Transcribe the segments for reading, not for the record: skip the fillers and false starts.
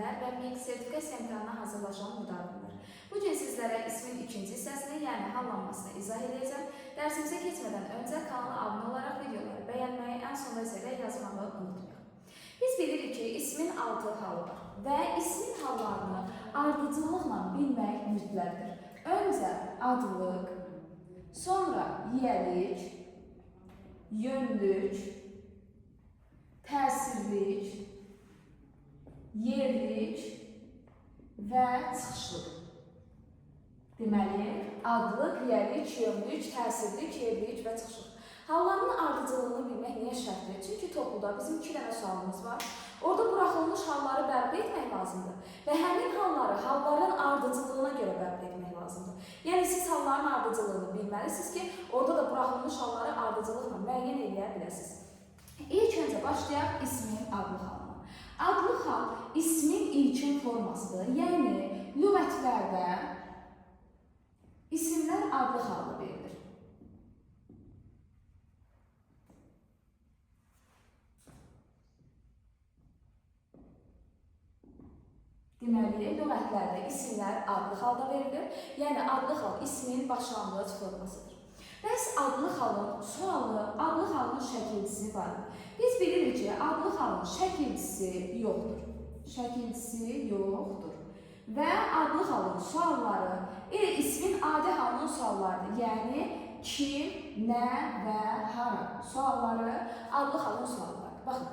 öyrənənlər və MİQ sertifikasiya imtahanına hazırlaşan müdavimlər. Bu gün sizlərə ismin ikinci hissəsini, yəni hallanmasını izah edəcəm. Dərsimizə keçmədən öncə kanala abunə olaraq videoları bəyənməyi, ən sonunda isə də yazmağı unutmayın. Biz bilirik ki, ismin 6 halı var və ismin hallarını ardıcıllıqla bilmək mütləqdir. Öncə adlıq, sonra yiyəlik, yönlük, təsirlik, yerlik və çıxışlıq. Deməli, adlıq, yiyəlik, yönlük, təsirlik, yerlik və çıxışlıq. Halların ardıcıllığını bilmək niyə şərtdir? Çünki topluluqda bizim 2 dənə sualımız var. Orada buraxılmış halları bərpa etmək lazımdır və həmin halları halların ardıcıllığına görə bərpa etmək lazımdır. Yəni, siz halların ardıcıllığını bilməlisiniz ki, orada da buraxılmış halları ardıcıllıqla müəyyən edə biləsiniz. İlk öncə başlayaq ismin adlı halına. Adlı hal ismin ilkin formasıdır. Yəni, lüğətlərdə isimlər adlı halda verilir. Deməli, lüğətlərdə isimlər adlı halda verilir. Yəni, adlı hal ismin başlanğıc formasıdır. Bəs adlı halın sualı, adlı halın şəkilcisi var. Biz bilirik ki, adlı halın şəkilcisi yoxdur. Şəkilcisi yoxdur. Və adlı halın sualları ismin adi halının suallarıdır. Yəni, kim, nə və hara sualları adlı halın suallarıdır. Baxın,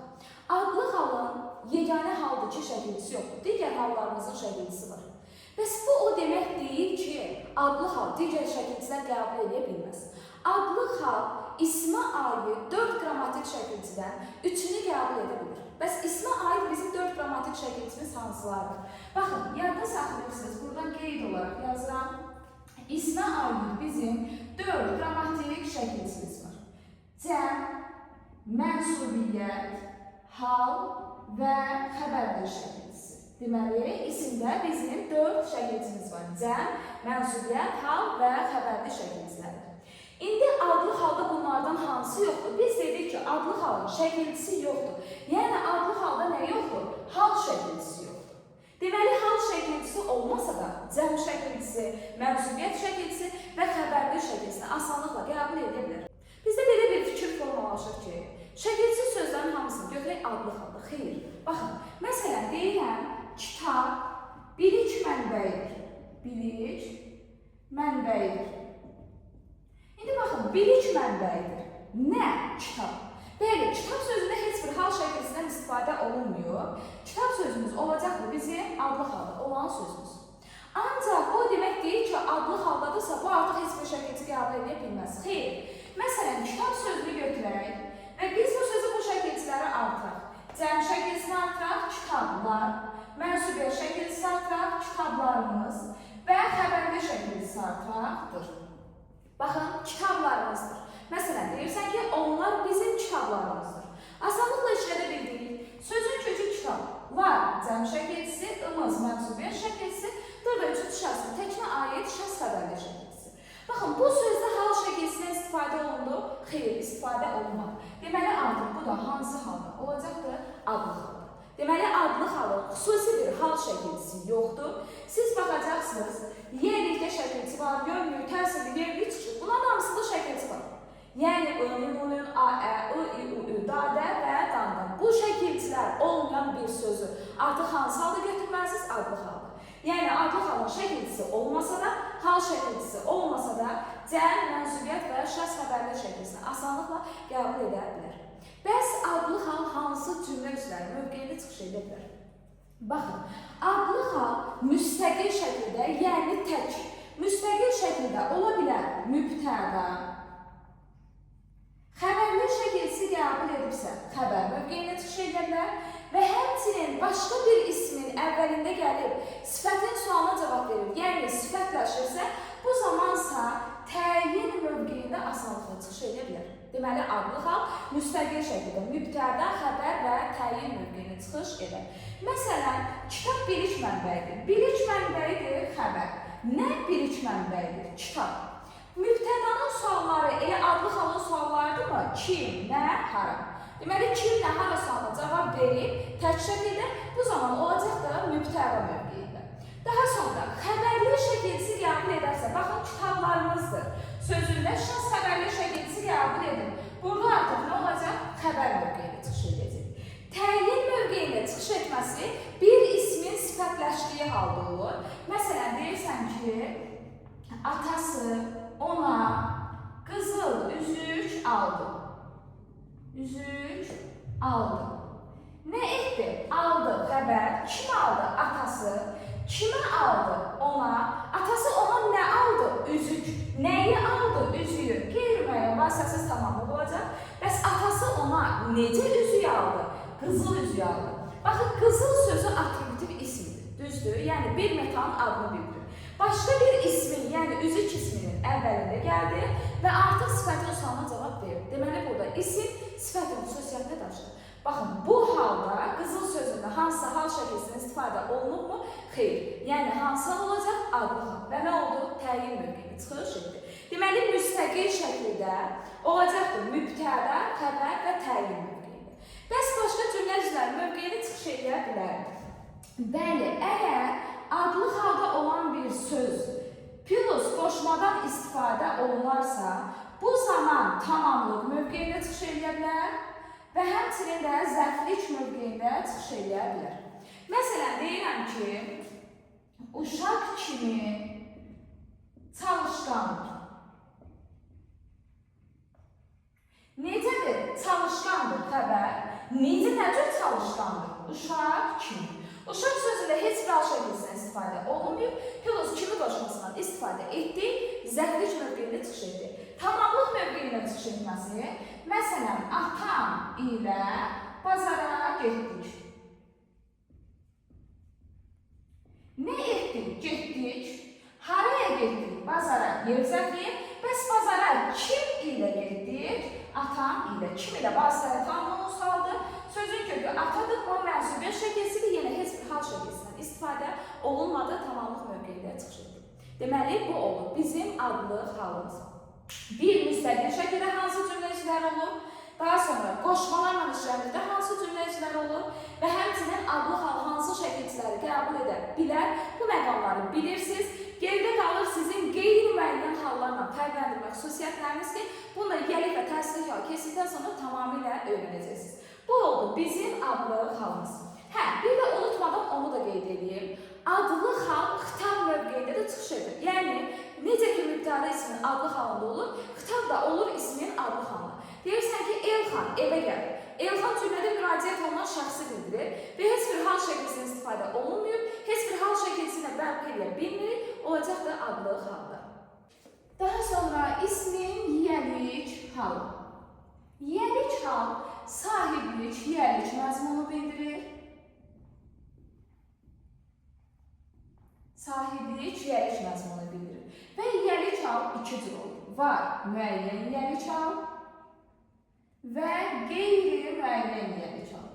adlı halın yeganə haldır ki, şəkilcisi yoxdur. Digər hallarımızın şəkilcisi var. Bəs bu o demək deyil ki, adlı hal digər şəkilcilər qəbul edə bilməz. Adlı hal ismə aid 4 qrammatik şəkilcidən 3-ünü qəbul edə bilir. Bəs ismə aid bizim 4 qrammatik şəkilcimiz hansılardır? Baxın, yadda saxlayırsınız, buradan qeyd olaraq yazıram. İsmə aid bizim 4 qrammatik şəkilcimiz var. Cəm, mənsubiyyət, hal və xəbərdir şəkilcisi. Deməli, isimdə bizim 4 şəkilcimiz var. Cəm, mənsubiyyət, hal və xəbərdir şəkilciləri. İndi adlı halda bunlardan hansı yoxdur? Biz dedik ki, adlı halın şəkilcisi yoxdur. Yəni, adlı halda nə yoxdur? Hal şəkilcisi yoxdur. Deməli, hal şəkilcisi olmasa da cəm şəkilcisi, mənsubiyyət şəkilcisi və xəbərli şəkilcisini asanlıqla qəbul edə bilər. Bizdə belə bir fikir formalaşır ki, şəkilcisi sözlərin hamısını götürək adlı halda. Xeyr, baxın, məsələn, deyirəm, kitab bilik mənbəyidir. Bilik mənbəyidir. İndi baxın, bilik mənbəyidir. Nə? Kitab. Bəli, kitab sözündə heç bir hal şəkilcisindən istifadə olunmuyor. Kitab sözümüz olacaqdır bizim adlı halda olan sözümüz. Ancaq bu demək deyil ki, adlı haldadırsa, bu artıq heç bir şəkilci qəbul edə bilməz. Xeyr, məsələn, kitab sözünü götürək və biz bu sözü bu şəkilciləri artıraq. Cəm şəkilcisini artıraq, kitablar, mənsubiyyət şəkilcisi artıraq, kitablarımız və xəbərli şəkilcisi artıraqdır. Baxın, kitablarımızdır. Məsələn, deyirsən ki, onlar bizim kitablarımızdır. Asanlıqla işlədə bildik. Sözün kökü kitab var. Cəm şəkilcisi, ımız, mənsubiyyət şəkilcisi, burada üçüncü şəxsin təkinə aid şəxs xəbərli şəkilcisi. Baxın, bu sözdə hal şəkilcisindən istifadə olundu. Xeyr, istifadə olunmadı. Deməli, artıq bu da hansı halda olacaqdır? Adlı halda. Deməli, adlı halın xüsusi bir hal şəkilcisi yoxdur. Siz baxacaqsınız, yerlikdə şəkilcisi var, yönlük, təsirli, yerlik çıxır. Bunların hamısında şəkilcisi var. Yəni, ın, a, ə, i, u, ü, dadə və dandan. Bu şəkilcilər olmayan bir sözü artıq hansı halda götürməlisiniz? Adlı halda. Yəni, adlı halın şəkilcisi olmasa da, hal şəkilcisi olmasa da, cəm, mənsubiyyət və şəxs xəbərli şəkilcisini asanlıqla qəbul edə bilər. Bəs adlı hal hansı cümlə üzrləri mövqeyində çıxış edə bilər? Baxın, adlı hal müstəqil şəkildə, yəni tək, müstəqil şəkildə ola bilər mübtəda. Xəbərli şəkilcisi qəbul edibsə, xəbər mövqeyində çıxış edə bilər və həmçinin başqa bir ismin əvvəlində gəlib, sifətin sualına cavab verir, yəni sifətləşirsə, bu zamansa təyin mövqeyində asanlıqla çıxış edə bilər. Deməli, adlı hal müstəqil şəkildə mübtəda, xəbər və təyin mövqeyində çıxış edir. Məsələn, kitab bilik mənbəyidir. Bilik mənbəyidir xəbər. Nə bilik mənbəyidir? Kitab. Mübtədanın sualları elə adlı halın suallarıdır mı? Kim, nə, hara? Deməli, kim, nə, hara sualına cavab verib, tək şəkildə bu zaman olacaq da mübtəda. mübtəda mövqeyində. Daha sonra xəbərli şəkilsi qəbul edərsə, baxın kitablarımızdır. Sözündə şəxs xəbərli şəkilsi qəbul edin. Burada artıq nə olacaq? Xəbər mövqeyində çıxış edəcək. Təyin mövqeyində çıxış etməsi bir ismin sifətləşdiyi halda olur. Məsələn, deyirsən ki, atası ona qızıl üzük aldı. Üzük aldı. Nə etdi? Aldı xəbər. Kim aldı? Atası. Kimə aldı? Ona. Atası ona nə aldı? Üzük. Nəyi aldı? Üzüyü. Qeyri-müəyyən vasitəsiz tamamlıq olacaq. Bəs atası ona necə üzüyü aldı? Qızıl üzüyü aldı. Baxın, qızıl sözü attributiv ismidir. Düzdür? Yəni bir metalın adını bildirir. Başqa bir ismin, yəni üzük isminin əvvəlində gəldi və artıq sifətin sualına cavab verir. Deməli, burada isim sifətin xüsusiyyətini daşıyır. Baxın, bu halda qızıl sözündə hansı hal şəkilsindən istifadə olunub mu? Xeyr. Yəni, hansı hal olacaq? Adlı hal. Və nə oldu? Təyin mövqeyində çıxış etdi. Deməli, müstəqil şəkildə olacaqdır mübtəda, xəbər və təyin mövqeyində. Bəs başqa cümlə üzvləri mövqeyində çıxış edə bilər. Bəli, əgər adlı halda olan bir söz plus qoşmadan istifadə olunarsa, bu zaman tamamlıq mövqeyində çıxış edə bilər və həmçinin də zərflik mövqeyində çıxış edə bilər. Məsələn, deyirəm ki, uşaq kimi çalışqandır. Necədir? Çalışqandır xəbər. Necə cür çalışqandır? Uşaq kimi. Uşaq sözündə heç bir hal şəkilsindən istifadə olunmuyor. Plus kimi qoşmasından istifadə etdi, zərflik mövqeyində çıxış etdi. Tamamlıq mövqeyində çıxış etməsi, məsələn, atam ilə bazara getdik. Nə etdik? Getdik. Haraya getdik? Bazara. Yer zərfliyi. Bəs bazara kim ilə getdik? Atam ilə. Kim ilə? Bazara tamamlıq saldı. Sözün kökü atadır, bu mənsubiyyət şəkilsidir, yenə heç bir hal şəkilsindən istifadə olunmadı, tamamlıq mövqeyində çıxış etdi. Deməli, bu olur bizim adlı halımız. Bir müstəqil şəkildə hansı cümləçilər olur, daha sonra qoşmalarla işləməkdə hansı cümləçilər olur və həmçinin adlı hal hansı şəkilçiləri qəbul edə bilər, bu məqamları bilirsiniz. Geridə qalır sizin qeyri-müəyyən hallarla fərqləndirmək xüsusiyyətləriniz ki, bunu gəlik və təsirli hal keçdikdən sonra tamamilə öyrənəcəksiniz. Bu oldu bizim adlı halımız. Hə, bir də unutmadan onu da qeyd edeyim. Adlı hal xitab mövqeyində də çıxış edir. Yəni, necə ki mübtəda ismin adlı halında olur, xitab da olur ismin adlı halında. Deyirsən ki, Elxan evə gəlir. Elxan cümlədə müraciət olunan şəxsi bildirir və heç bir hal şəkilsindən istifadə olunmuyor, heç bir hal şəkilsindən bərpa edə bilmirik, olacaq da adlı halda. Daha sonra ismin yiyəlik halı. Yiyəlik hal sahiblik, yiyəlik məzmunu bildirir. Sahiblik, yiyəlik məzmunu bildirir. Və yiyəlik hal iki cür olur. Var müəyyən yiyəlik hal və qeyri-müəyyən yiyəlik hal.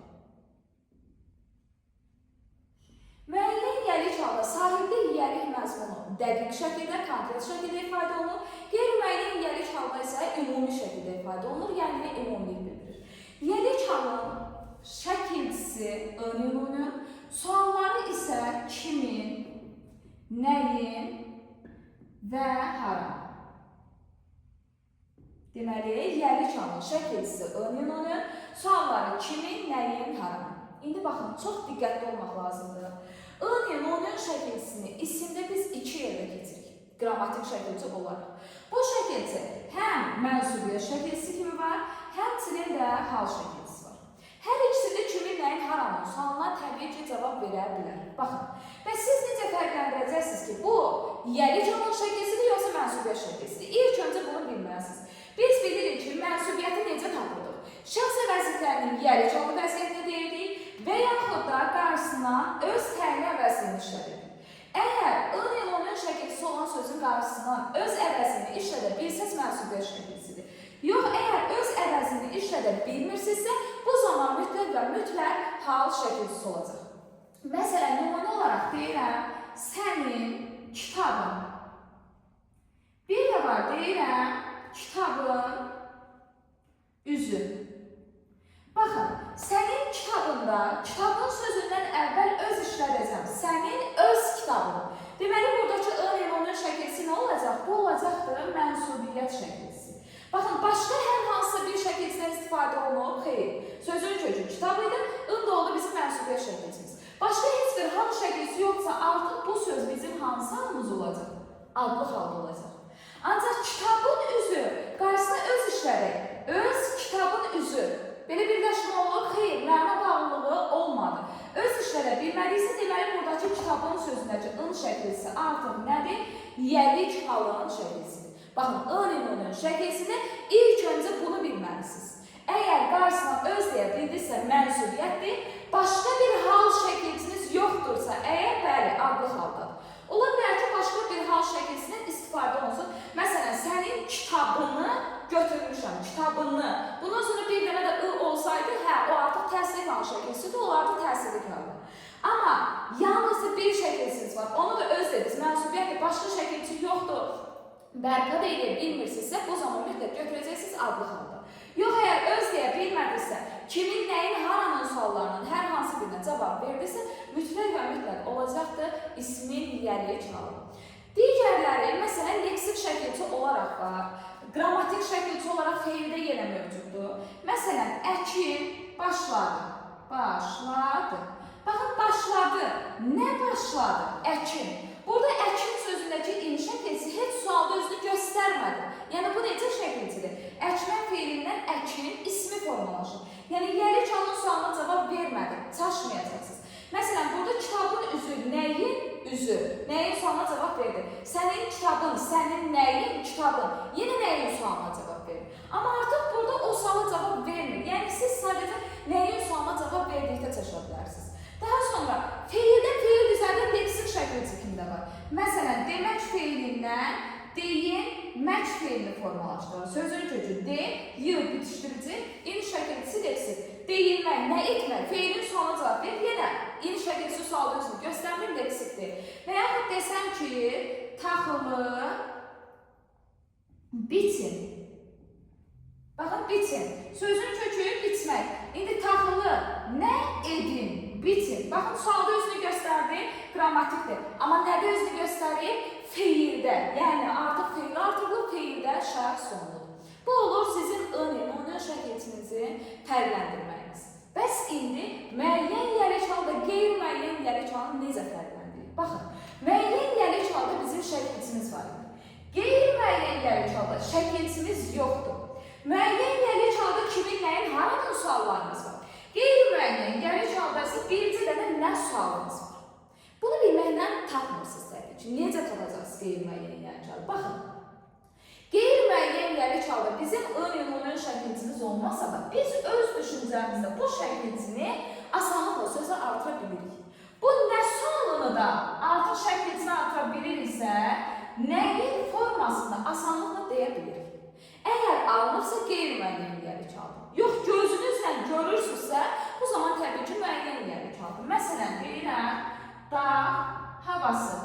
Müəyyən yiyəlik halda sahiblik, yiyəlik məzmunu dəqiq şəkildə, konkret şəkildə ifadə olunur. Qeyri-müəyyən yiyəlik halda isə ümumi şəkildə ifadə olunur, yəni ümumilik bildirir. Yiyəlik halın şəkilçisi ön-ününün, sualları isə kimin, nəyin və hara. Deməli, yiyəlik halın şəkilçisi ön-ününün, sualları kimin, nəyin, hara. İndi baxın, çox diqqətli olmaq lazımdır. Ön-ününün şəkilçisini isimdə biz iki yerdə keçirik, qrammatik şəkilçi olaraq. Bu şəkilçi həm mənsubiyyət şəkilçisi kimi var, həmçinin də hal şəkilçisi var. Hər ikisində kimin, nəyin, haranın sualına təbii ki, cavab verə bilər. Baxın, və siz necə fərqləndirəcəksiniz ki, bu yiyəlik halın şəkilçisidir, yoxsa mənsubiyyət şəkilçisidir? İlk öncə bunu bilməlisiniz. Biz bilirik ki, mənsubiyyəti necə tapırdıq? Şəxs əvəzliklərinin yiyəlik halı vəziyyətini deyirdik və yaxud da qarşısına öz təyin əvəzliyini işlədik. Əgər ön-ününün şəkilçisi olan sözün qarşısından öz əvəzini işlədə bilsəz, mənsubiyyət şəkilçisidir. Yox, əgər öz əvəzini işlədə bilmirsinizsə, bu zaman mütləq və mütləq hal şəkilçisi olacaq. Məsələn, nümunə olaraq deyirəm, sənin kitabın. Bir də var, deyirəm, kitabın üzü. Baxın, sənin kitabında, kitabın sözündən əvvəl öz işlədəcəm. Sənin Deməli, buradakı ın-ın şəkilsi nə olacaq? Bu olacaqdır mənsubiyyət şəkilsi. Baxın, başqa hər hansısa bir şəkilsindən istifadə olunur? Xeyr. Sözün kökü kitab idi, ın da oldu bizim mənsubiyyət şəkilsimiz. Başqa heç bir hal şəkilsi yoxsa artıq bu söz bizim hansı halımız olacaq? Adlı halda olacaq. Ancaq kitabın üzü qarşısına öz işləri, öz kitabın üzü. Belə birləşmə olur, xeyr, məna bağlılığı olmadı. Öz işlərə bilməliysə, deməli, buradakı kitabın sözündəki ın şəkilsi artıq nədir? Yəlik halının şəkilsidir. Baxın, ın-ın şəkilsini ilk öncə bunu bilməlisiniz. Əgər qarşısına öz deyə bildirsə mənsubiyyətdir, başqa bir hal şəkilsiniz yoxdursa, əgər bəli, adlı haldadır. Ola bilər ki, başqa bir hal şəkilsinin istifadə olunsun. Məsələn, sənin kitabını götürmüşəm, kitabını. Bundan sonra bir dənə də ı olsaydı, hə, o artıq təsirli hal şəkilsidir, olardı təsirli halda. Amma yalnızca bir şəkilsiniz var, onu da öz dediniz, mənsubiyyətdir, başqa şəkilsi yoxdur. Bərpa da edə bilmirsinizsə, bu zaman mütləq götürəcəksiniz adlı halda. Yox, əgər öz deyə bilmədirsə, kimin, nəyin, haranın suallarının hər hansı birinə cavab verdirsə, mütləq və mütləq olacaqdır ismin yəlik halı. Digərləri, məsələn, leksik şəkilçi olaraq var, qrammatik şəkilçi olaraq feildə yenə mövcuddur. Məsələn, əkin başladı. Başladı. Baxın, başladı. Nə başladı? Əkin. Burada əkin sözündəki in şəkilsi heç sualda özünü göstərmədi. Yəni, bu necə şəkilcidir? Əkmən feilindən əkin ismi formalaşır. Yəni, yəlik halının sualına cavab vermədi. Çaşmayacaqsınız. Məsələn, burada kitabın üzü, nəyin üzü? Nəyin sualına cavab verdi? Sənin kitabın, sənin nəyin kitabın? Yenə nəyin sualına cavab verir. Amma artıq burada o suala cavab vermir. Yəni, siz sadəcə nəyin sualına cavab verdikdə çaşa bilərsiniz. Daha sonra feildən feil düzəldən leksik şəkilci kimdə var? Məsələn, demək feilindən deyin, mək feilini formalaşdırır. Sözün kökü de, yığ, bitişdirici, in şəkilcisi leksik. Deyilmək, nə etmək? Feilin sualına cavab ver, yenə in şəkilcisi sualda özünü göstərmir, leksikdir. Və yaxud desəm ki, taxılı bitin. Baxın, bitin. Sözün kökü bitmək. İndi taxılı nə edin? Bitin. Baxın, sualda özünü göstərdi, qrammatikdir. Amma nədə özünü göstərir? Feildə. Yəni, artıq feil artırılıb, feildə şərt sonludur. Bu olur sizin ın-ın şəkilçinizi fərqləndirməyiniz. Bəs indi müəyyən yəlik halda qeyri-müəyyən yəlik halını necə fərqləndirir? Baxın, müəyyən yəlik halda bizim şəkilçimiz var. Qeyri-müəyyən yəlik halda şəkilçimiz yoxdur. Müəyyən yəlik halda kimin, nəyin, haranın suallarımız var. Qeyri-müəyyən yəlik halda isə bircə dənə nə sualımız var. Bunu bilməkdən tapmırsınız təbii ki. Necə tapacaqsınız qeyri-müəyyən yəlik halda? Baxın, qeyri-müəyyən yəlik halda bizim ın-ın şəkilcimiz olmasa da biz öz düşüncəmizdə bu şəkilcini asanlıqla sözə artıra bilirik. Bu nə sualını da artıq şəkilcini artıra biliriksə, nəyin formasını asanlıqla deyə bilirik. Əgər alınırsa qeyri-müəyyən yəlik halda. Yox, gözünüzlə görürsünüzsə, bu zaman təbii ki, müəyyən yəlik halda. Məsələn, deyirəm, dağ havası.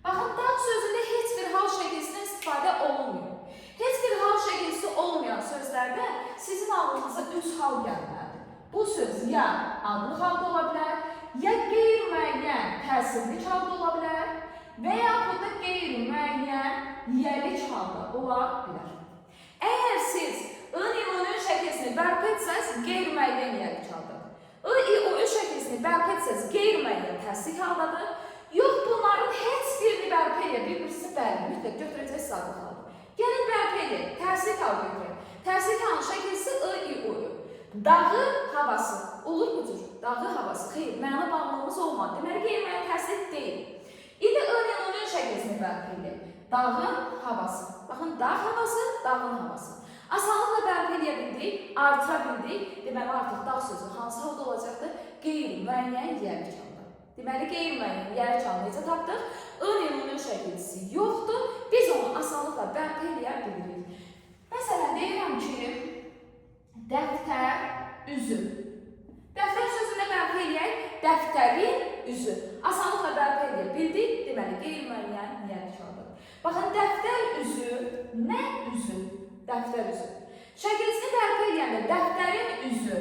Baxın, dağ sözündə heç bir hal şəkilsindən istifadə olunmuyor. Heç bir hal şəkilsi olmayan sözlərdə sizin ağlınıza 3 hal gəlməlidir. Bu söz ya adlı halda ola bilər, ya qeyri-müəyyən təsirli halda ola bilər və yaxud da qeyri-müəyyən yəlik halda ola bilər. Əgər siz ın-ın şəkilsini bərpa etsəz, qeyri-müəyyən yəlik haldadır. I-i-o-ü şəkilsini bərpa etsəz, qeyri-müəyyən təsdiq haldadır. Yox, bunların heç birini bərpa edə bilmirsə, bəli, mütləq götürəcəksiniz adlı halda. Gəlin bərpa edin, təsdiq hal götürək. Təsdiq halın şəkilsi I-i-o-ü. Dağı havası. Olur bu cür, dağı havası. Xeyr, məna bağlılığımız olmadı. Deməli, qeyri-müəyyən təsdiq deyil. İndi ın-ın şəkilsini bərpa edin. Dağın havası. Baxın, dağ havası, dağın havası. Asanlıqla bərpa edə bildik, artıra bildik. Deməli, artıq dağ sözü hansı halda olacaqdır? Qeyri-müəyyən yəlik halda. Deməli, qeyri-müəyyən yəlik halda necə tapdıq? In-ın şəkilsi yoxdur. Biz onu asanlıqla bərpa edə bilirik. Məsələn, deyirəm ki, dəftər üzü. Dəftər sözündə bərpa edək, dəftərin üzü. Asanlıqla bərpa edə bildik. Deməli, qeyri-müəyyən yəlik haldadır. Baxın, dəftər üzü, nə üzü? Dəftər üzü. Şəkilsini bərpa edəndə dəftərin üzü,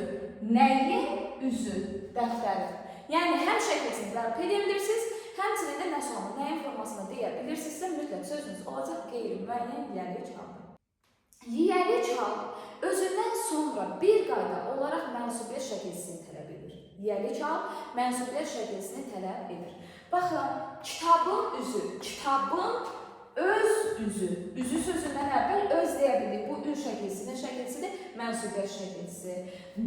nəyin üzü? Dəftərin. Yəni, həm şəkilsini bərpa edə bilirsiniz, Həmçinin də nə sonunda, nəyin formasında deyə bilirsinizsə, mütləq sözünüz olacaq qeyri-müəyyən yiyəli çaldır. Yiyəli çal özündən sonra bir qayda olaraq mənsubiyyət şəkilsini tələb edir. Yiyəli çal mənsubiyyət şəkilsini tələb edir. Baxın, kitabın üzü, kitabın öz üzü. Üzü sözündən əvvəl öz deyə bilir. Bu ün şəkilsi, nə şəkilsidir? Mənsubiyyət şəkilsi.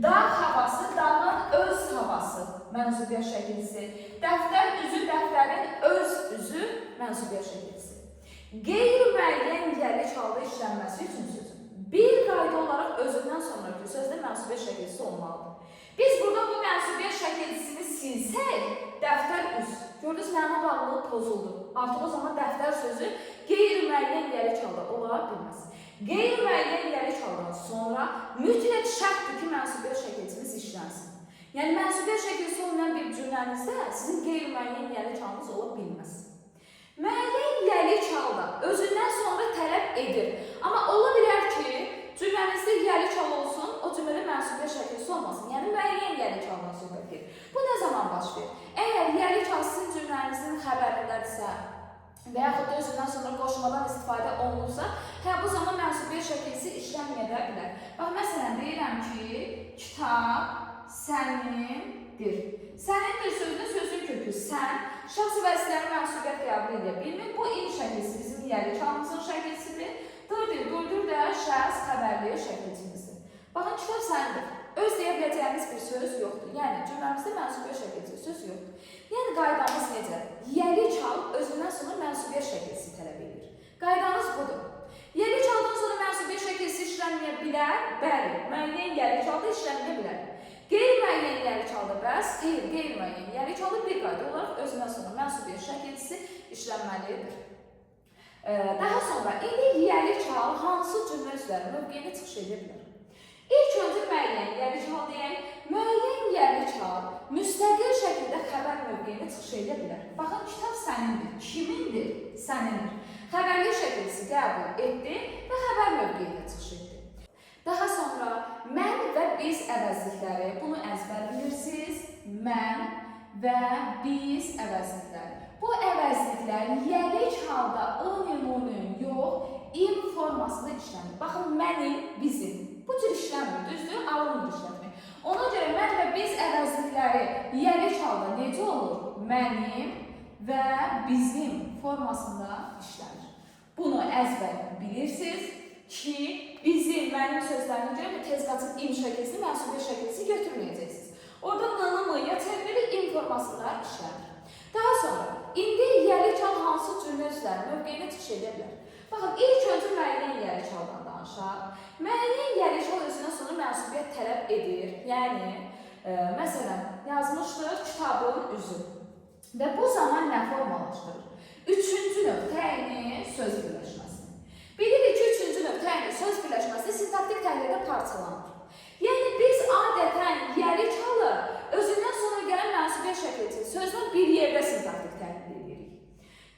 Dağ havası, dağın öz havası. Mənsubiyyət şəkilsi. Dəftər üzü, dəftərin öz üzü. Mənsubiyyət şəkilsi. Qeyri-müəyyən yiyəli çalda işlənməsi üçün sözün bir qayda olaraq özündən sonraki sözdə mənsubiyyət şəkilsi olmalıdır. Biz burada bu mənsubiyyət şəkilsini silsək, dəftər üz. Gördünüz, məna bağlılığı pozuldu. Artıq o zaman dəftər sözü qeyri-müəyyən yiyəli çalda ola bilməz. Qeyri-müəyyən yiyəli çaldan sonra mütləq şərtdir ki, mənsubiyyət şəkilsiniz işlənsin. Yəni, mənsubiyyət şəkilsi olmayan bir cümlənizdə sizin qeyri-müəyyən yiyəli çalınız ola bilməz. Müəyyən yiyəli çalda özündən sonra tələb edir. Amma ola bilər ki, cümlənizdə yiyəli çal olsun, o cümlədə mənsubiyyət şəkilsi olmasın. Yəni, müəyyən yiyəli çaldan söhbət gedir. Bu nə zaman baş verir? Əgər yiyəli çal sizin cümlənizin xəbərindədirsə və yaxud da özündən sonra qoşmadan istifadə olunursa, bu zaman mənsubiyyət şəkilsi işlənməyə də bilər. Bax, məsələn, deyirəm ki, kitab sənindir. Sənindir sözünün sözün kökü sən, şəxsi vəsilərin mənsubiyyət qəbul edə bilmir. Bu in şəkilsi bizim yiyəli çalımızın şəkilsidir. Durdur da şəxs xəbərli şəkilcimizdir. Baxın, kitab sənindir. Öz deyə biləcəyimiz bir söz yoxdur. Yəni, cümləmizdə mənsubiyyət şəkilsi söz yoxdur. Yəni, qaydamız necə? Yiyəli çal özündən sonra mənsubiyyət şəkilsi tələb edir. Qaydamız budur. Yiyəli çaldan sonra mənsubiyyət şəkilsi işlənməyə bilər. Bəli, müəyyən yiyəli çalda işlənməyə bilər. Qeyri-müəyyən yiyəli çalda bəs, qeyri-müəyyən yiyəli çalda bir qayda olaraq özündən sonra mənsubiyyət şəkilsi işlənməlidir. Daha sonra, indi yiyəli çal hansı cümlə üzvləri mövqeyini çıxış edə bilər? İlk öncə müəyyən yiyəli çal deyək, müəyyən yiyəli çal müstəqil şəkildə xəbər mövqeyini çıxış edə bilər. Baxın, kitab sənindir. Kimindir? Sənindir. Xəbərli şəkilsi qəbul etdi və xəbər mövqeyini çıxış etdi. Daha sonra, mən və biz əvəzlikləri, bunu əzbərləyirsiniz, mən və biz əvəzlikləri. Bu əvəzliklər yiyəli çalda ın, yox, im formasında işlənir. Baxın, mənim, bizim. Bu cür işləmir, düzdür? Alınmır işlənmək. Ona görə mən və biz əvəzlikləri yiyəli çalda necə olur? Mənim və bizim formasında işlənir. Bunu əzbər bilirsiniz ki, bizim, mənim sözlərinə görə tez qaçıb im şəkilsi, mənsubiyyət şəkilsi götürməyəcəksiniz. Orada nı, ya çevrilir im formasında işlənir. Daha sonra, indi yiyəli çal hansı cümlə üzvləri mövqeyini çıxış edə bilər? Baxın, ilk öncə müəyyən yiyəli çaldan danışaq. Müəyyən yiyəli çal özündən sonra mənsubiyyət tələb edir. Yəni, məsələn, yazmışdır kitabın üzü. Və bu zaman nə formalaşdırır? Üçüncü növ təyini söz birləşməsini. Bilirik ki, üçüncü növ təyini söz birləşməsi sintaktik təhlildə parçalanır. Yəni, biz adətən yiyəli çalı özündən sonra gələn mənsubiyyət şəkilsi sözlə bir yerdə sintaktik təhlil edirik.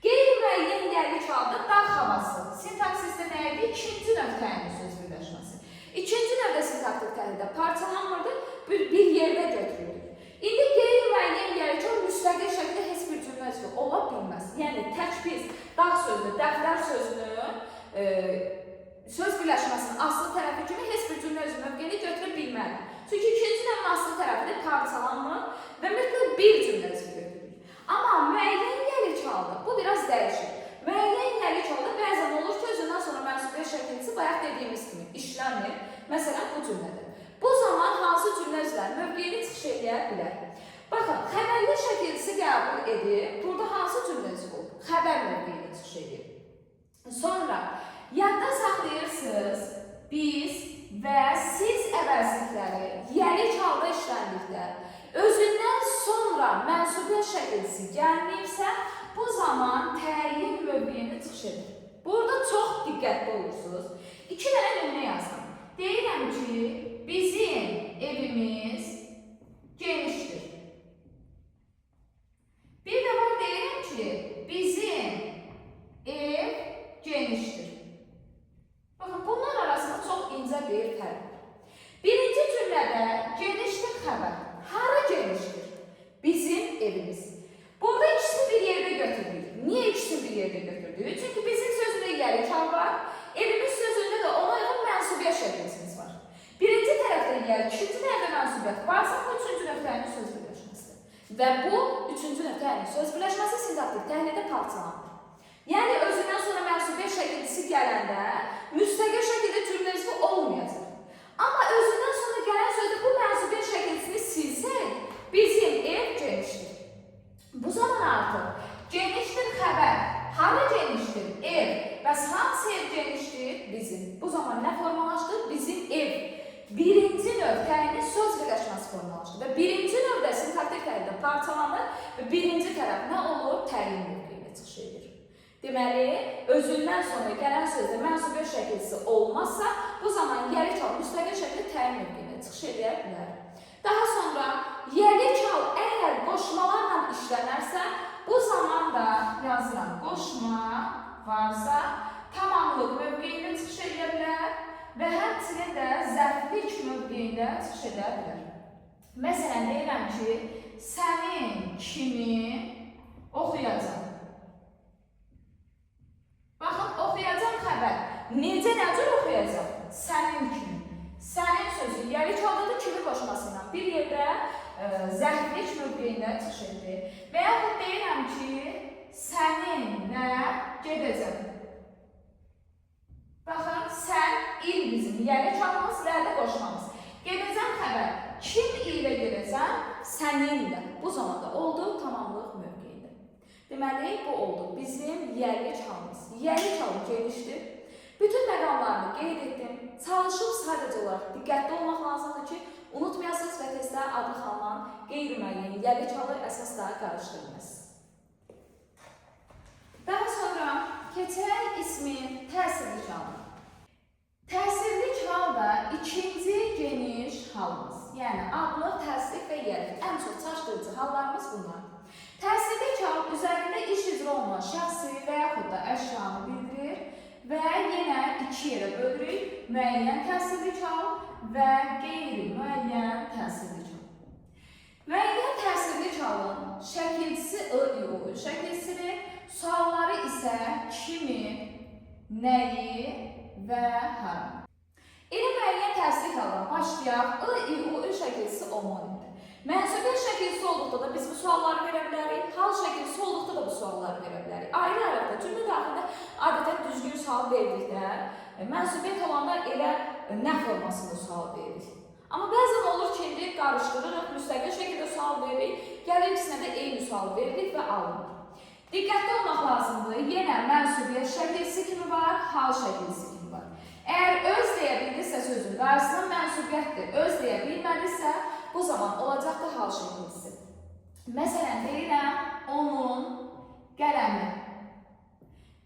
Qeyri-müəyyən yiyəli çalda dağ havası. Sintaksisdə nə idi? İkinci növ təyini söz birləşməsi. İkinci növdə sintaktik təhlildə parçalanmırdı, bir yerdə götürüldük. İndi qeyri-müəyyən yiyəli çal müstəqil şəkildə heç bir cümlə üzvü ola bilməz. Yəni, tək biz dağ sözünü, dəftər sözünü söz birləşməsinin aslı tərəfi kimi heç bir cümlə üzvü mövqeyini götürə bilmərik. Çünki ikinci növün aslı tərəfi də parçalanmır və mütləq bir cümlə üzvü götürürük. Amma müəyyən yiyəli çalda bu biraz dəyişir. Müəyyən yiyəli çalda bəzən olur ki, özündən sonra mənsubiyyət şəkilsi bayaq dediyimiz kimi işlənir. Məsələn, bu cümlədir. Bu zaman hansı cümlə üzvləri mövqeyini çıxış edə bilər? Baxın, xəbərli şəkilsi qəbul edir. Burada hansı cümlə üzvü olur? Xəbər mövqeyini çıxış edir. Sonra, yadda saxlayırsınız, biz və siz əvəzlikləri yiyəli çalda işləndikdə özündən sonra mənsubiyyət şəkilsi gəlməyibsə, bu zaman təyin mövqeyini çıxış edir. Burada çox diqqətli olursunuz. İki dənə nümunə yazdım. Deyirəm ki, bizim evimiz genişdir. Bir də var deyirəm ki, bizim ev genişdir. Baxın, bunlar arasında çox incə bir fərq var. Birinci cümlədə genişdir xəbər. Hara genişdir? Bizim evimiz. Burada ikisini bir yerdə götürdük. Niye ikisini bir yerde götürdük? Çünkü bizim sözünde yerli kal var. Evimiz sözünde de ona uyğun mənsubiyyət şəklimiz var. Birinci tərəfdə yerli, ikinci tərəfdə mənsubiyyət varsa bu üçüncü nöqtənin söz birləşməsidir. Və bu üçüncü nöqtənin söz birləşməsi sintaktik təhlildə parçalanır. Yəni özündən sonra mənsubiyyət şəklisi gələndə müstəqil şəkildə cümlə üzvü olmayacaq. Amma özündən sonra gələn sözdə bu mənsubiyyət şəklisini silsək, bizim ev genişdir. Bu zaman artıq genişdir xəbər, hara genişdir ev və hansı ev genişdir bizim. Bu zaman nə formalaşdı? Bizim ev. Birinci nöqtənin söz birləşməsi formalaşdı və birinci növdə sintaktik təhlildə parçalanır və birinci tərəf nə olur? Təyin mövqeyinə çıxış edir. Deməli, özündən sonra gələn sözdə mənsubiyyət şəklisi olmazsa, bu zaman yerli kal müstəqil şəkildə təyin mövqeyinə çıxış edə bilər. Daha sonra yerli kal əgər qoşmalarla işlənərsə, bu zaman da yazıram qoşma varsa tamamlıq mövqeyində çıxış edə bilər və həmçinin də zərflik mövqeyində çıxış edə bilər. Məsələn, deyirəm ki, sənin kimi oxuyacam. Baxın, oxuyacam xəbər. Necə oxuyacam? Sənin kimi. Sənin sözü yerli kaldadır kimi qoşmasıyla bir yerdə zərflik mövqeyində çıxış edir. Və yaxud deyirəm ki, səninlə gedəcəm. Baxın, sən il bizim yerli kaldımız, rədə qoşmamız. Gedəcəm xəbər. Kim ilə gedəcəm? Səninlə. Bu zamanda oldu tamamlıq mövqeyində. Deməli, bu oldu bizim yerli çalımız. Yerli çalım genişdir. Bütün məqamlarını qeyd etdim. Çalışıb sadəcə olaraq diqqətli olmaq lazımdır ki, unutmayasınız və testdə adlı xalınan qeyri-müəyyən yerli çalı əsasda qarışdırılmaz. Daha sonra keçək ismin təsirli çalı. Təsirli çal da ikinci geniş halımız. Yəni, adlı, təsirli və yerli. Ən çox çaşdırıcı hallarımız bunlar. Təsirli çal üzərində iş icra olunan şəxsi və yaxud da əşyanı bildirir və yenə iki yerə bölürük. Müəyyən təsirli çal və qeyri-müəyyən təsirli çal. Müəyyən təsirli çalın şəkilçisi I-I-O şəkilçisidir. Sualları isə kimi, nəyi və hara. Elə müəyyən təsirli çaldan başlayaq. I-I-O şəkilçisi olmalıdır. Mənsubiyyət şəkilçisi olduqda da biz bu sualları verə bilərik. Hal şəkilçisi olduqda da bu sualları verə bilərik. Ayrı-ayrı cümlə daxilində adətən düzgün sual verdikdə, mənsubiyyət olanda elə nə formasında sual veririk. Amma bəzən olur ki, indi qarışdırırıq, müstəqil şəkildə sual veririk, gəlir ikisinə də eyni sual veririk və alınır. Diqqətli olmaq lazımdır. Yenə mənsubiyyət şəkilçisi kimi var, hal şəkilçisi kimi var. Əgər öz deyə bildirsə sözün qarşısına mənsubiyyətdir, öz deyə bilmədirsə, bu zaman olacaq da hal şəkilçisi. Məsələn, deyirəm, onun qələmi.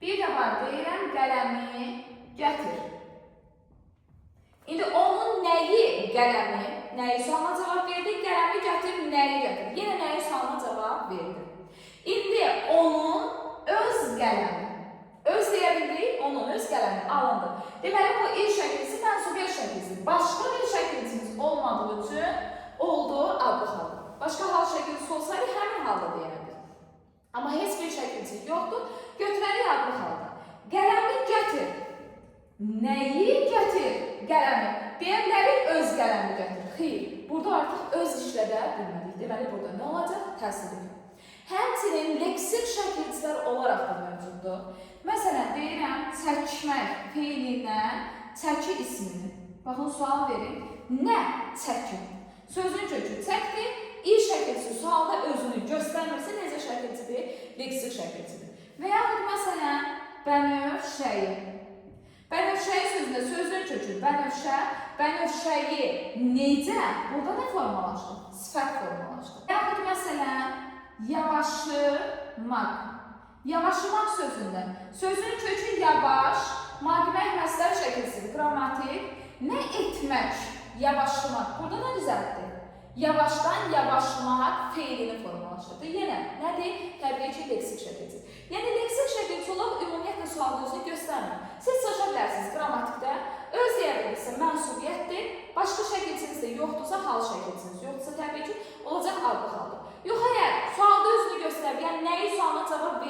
Bir də var, deyirəm, qələmi gətir. İndi onun nəyi qələmi, nəyi sualına cavab verdik, qələmi gətir, nəyi gətir. Yenə nəyi sualına cavab verdik. İndi onun öz qələmi. Öz deyə bildik, onun öz qələmi alındı. Deməli, bu il şəkilçisi mənsubiyyət şəkilçisi. Başqa bir şəkilçimiz olmadığı üçün oldu adlı halda. Başqa hal şəkilçisi olsaydı həmin halda deyərik. Amma heç bir şəkilçi yoxdur, götürərik adlı halda. Qələmi gətir. Nəyi gətir? Qələmi. Deyə bilərik, öz qələmi gətir. Xeyr, burada artıq öz işlədə bilmədik. Deməli, burada nə olacaq? Təsirli. Həmçinin leksik şəkilçilər olaraq da mövcuddur. Məsələn, deyirəm, çəkmək feilindən çəki ismini. Baxın, sual verin. Nə çəki? Sözün kökü çəkdir. İl şəkilçisi sualda özünü göstərmirsə, necə şəkilçidir? Leksik şəkilçidir. Və yaxud məsələn, bənövşəyi. Bənövşəyi sözündə sözün kökü bənövşə, bənövşəyi necə? Burada nə formalaşdı? Sifət formalaşdı. Və yaxud məsələn, yavaşımaq. Yavaşımaq sözündə sözün kökü yavaş, müqaviməlik məsələ şəkilçisidir, qrammatik. Nə etmək? Yavaşlamaq. Burada nə düzəltdi? Yavaşdan yavaşlamaq feilini formalaşdırdı. Yenə nədir? Təbii ki, leksik şəkilçi. Yəni, leksik şəkilçi olaq ümumiyyətlə sualda özünü göstərmir. Siz soruşa bilərsiniz qrammatikdə. Öz deyə bilirsə mənsubiyyətdir. Başqa şəkilçiniz də yoxdursa, hal şəkilçiniz yoxdursa, təbii ki, olacaq adlı haldır. Yox, əgər sualda özünü göstərir, yəni nəyi sualına cavab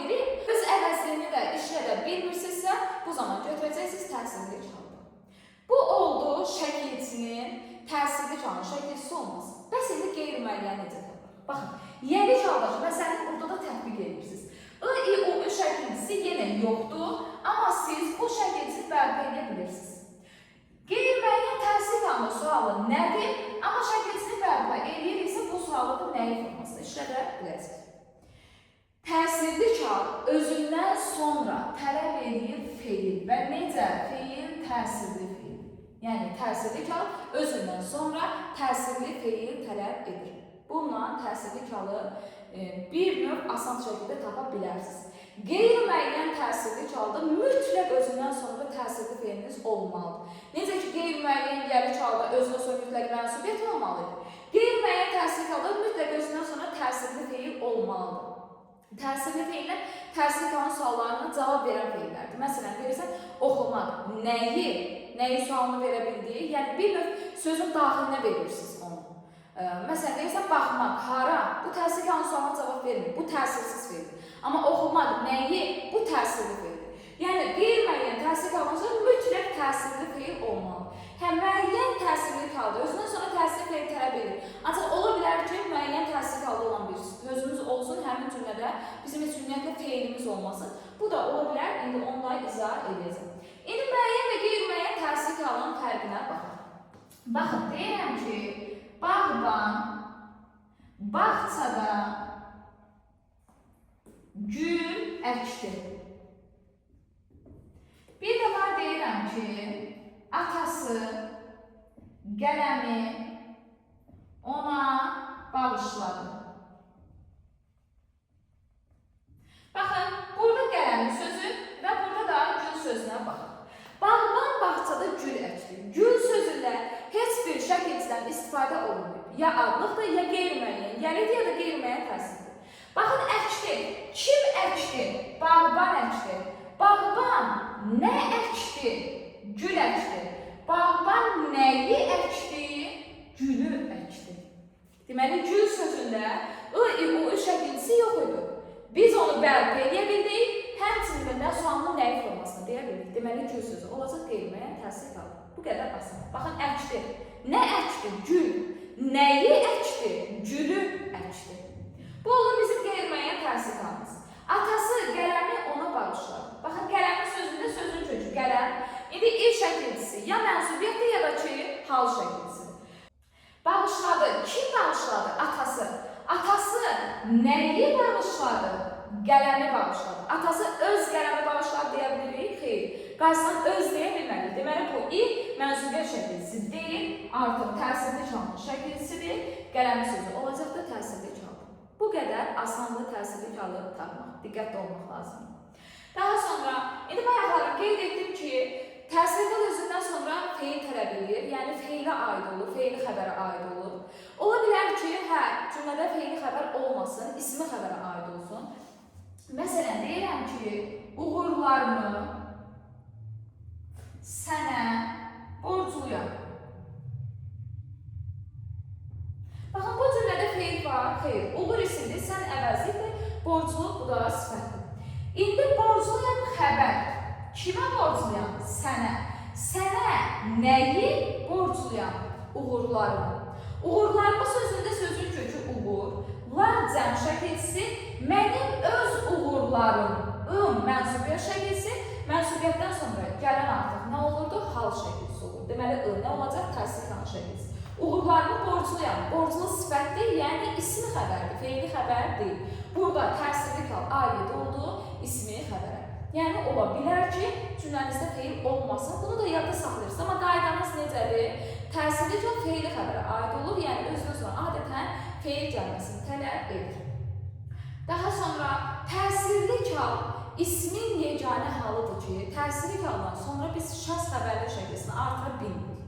halın şəkilsi olmaz. Bəs indi qeyri-müəyyən necə tapılır? Baxın, yeni çağdaşı məsələni burada da tətbiq edirsiniz. I-o-ü şəkilcisi yenə yoxdur, amma siz bu şəkilcisi bərpa edə bilirsiniz. Qeyri-müəyyən təsir qanunu sualı nədir? Amma şəkilcisini bərpa ediriksə bu sualı da nəyi formasında işlədə biləcək? Təsirli kal özündən sonra tələb edir feil və necə feil təsirli feil. Yəni təsirli kal özündən sonra təsirli feil tələb edir. Bununla təsirli kalı bir növ asan şəkildə tapa bilərsiniz. Qeyri-müəyyən təsirli kalda mütləq özündən sonra təsirli feiliniz olmalıdır. Necə ki, qeyri-müəyyən gəli kalda özünə sonra mütləq mənsubiyyət olmalıdır. Qeyri-müəyyən təsirli kalda mütləq özündən sonra təsirli feil olmalıdır. Təsirli feillər təsirli kalın suallarına cavab verən feillərdir. Məsələn, verirsən, oxumaq nəyi sualını verə bildiyi, yəni bir növ sözün daxilinə verirsiniz onu. Məsələn, deyirsən, baxmaq, hara, bu təsirli kalın sualına cavab vermir, bu təsirsiz feildir. Amma oxumaq nəyi, bu təsirli feildir. Yəni, qeyri-müəyyən təsirli kalın sonra mütləq təsirli feil olmalıdır. Müəyyən təsirli kalda özündən sonra təsirli feil tələb edir. Ancaq ola bilər ki, müəyyən təsirli kalda olan bir sözümüz olsun, həmin cümlədə bizim heç ümumiyyətlə feilimiz olmasın. Bu da ola bilər, indi onları izah edəcəm. İndi müəyyən və qeyri-müəyyən təsirli kalın fərqinə baxın. Baxın, deyirəm ki, bağban, bağçada gül əkdi. Bir də var deyirəm ki, atası qələmi ona bağışladı. Baxın, burada qələmi sözü və burada da gül sözünə baxın. Bağban bağçada gül əkdi. Gül sözündə heç bir şəkilciden istifadə olunmuyor. Ya adlıqdır, ya qeyri-müəyyən gəlidir, ya da qeyri-müəyyən təsirdir. Baxın, əkdi. Kim əkdi? Bağban əkdi. Bağban nə əkdi? Gül əkdi. Bağban nəyi əkdi? Gülü əkdi. Deməli, gül sözündə I-o-ü şəkilcisi yox idi. Biz onu bərpa edə bildik, həmçinin də sualının nəyi formasını deyə bildik. Deməli, gül sözü olacaq qeyri-müəyyən təsir qalır. Bu qədər basit. Baxın, əkdi. Nə əkdi? Gül. Nəyi əkdi? Gülü əkdi. Bu olur bizim qeyri-müəyyən təsir qalımız. Atası qələmi ona bağışladı. Baxın, qələmi sözündə sözün kökü qələm. İndi il şəkilcisi ya mənsubiyyətdir, ya da ki, hal şəkilcisidir. Bağışladı. Kim bağışladı? Atası. Atası nəyi bağışladı? Qələmi bağışladı. Atası öz qələmi bağışladı deyə bilirik? Xeyr. Qarşısından öz deyə bilməlidir. Deməli, bu il mənsubiyyət şəkilcisi deyil, artıq təsirli kalın şəkilcisidir. Qələmi sözü olacaqdır, təsirli kalın. Bu qədər asanlı təsirli kalı tapmaq, diqqətli olmaq lazımdır. Daha sonra, indi bayaqları qeyd etdim ki, təsirli kal özündən sonra feil tələb edir, yəni feilə aid olur, feili xəbərə aid olur. Ola bilər ki, cümlədə feili xəbər olmasın, ismi xəbərə aid olsun. Məsələn, deyirəm ki, uğurlarımı sənə borcluyam. Baxın, bu cümlədə feil var, xeyr. Uğur isimdir, sən əvəzlikdir, borclu, bu da sifətdir. İndi borcluyam xəbər. Kimə borcluyam? Sənə. Sənə nəyi borcluyam? Uğurlarımı. Uğurlarımı sözündə sözün kökü uğur. Lar cəm şəkilcisi, mənim öz uğurlarım. Mənsubiyyət şəkilcisi, mənsubiyyətdən sonra gələn artıq nə olurdu? Hal şəkilcisi olur. Deməli, nə olacaq? Təsir kalın şəkilcisi. Uğurlarımı borcluyam. Borclu sifətdir, yəni ismi xəbərdir, feili xəbər deyil. Burada təsirli kal aid olduğu ismi xəbərə. Yəni, ola bilər ki, cümlənizdə feil olmasın. Bunu da yadda saxlayırsınız. Amma qaydamız necədir? Təsirli kal feili xəbərə aid olur, yəni özünə sonra adətən feil gəlməsini tələb edir. Daha sonra, təsirli kal ismin yeganə halıdır ki, təsirli kaldan sonra biz şəxs xəbərli şəkilsini artıra bilmirik.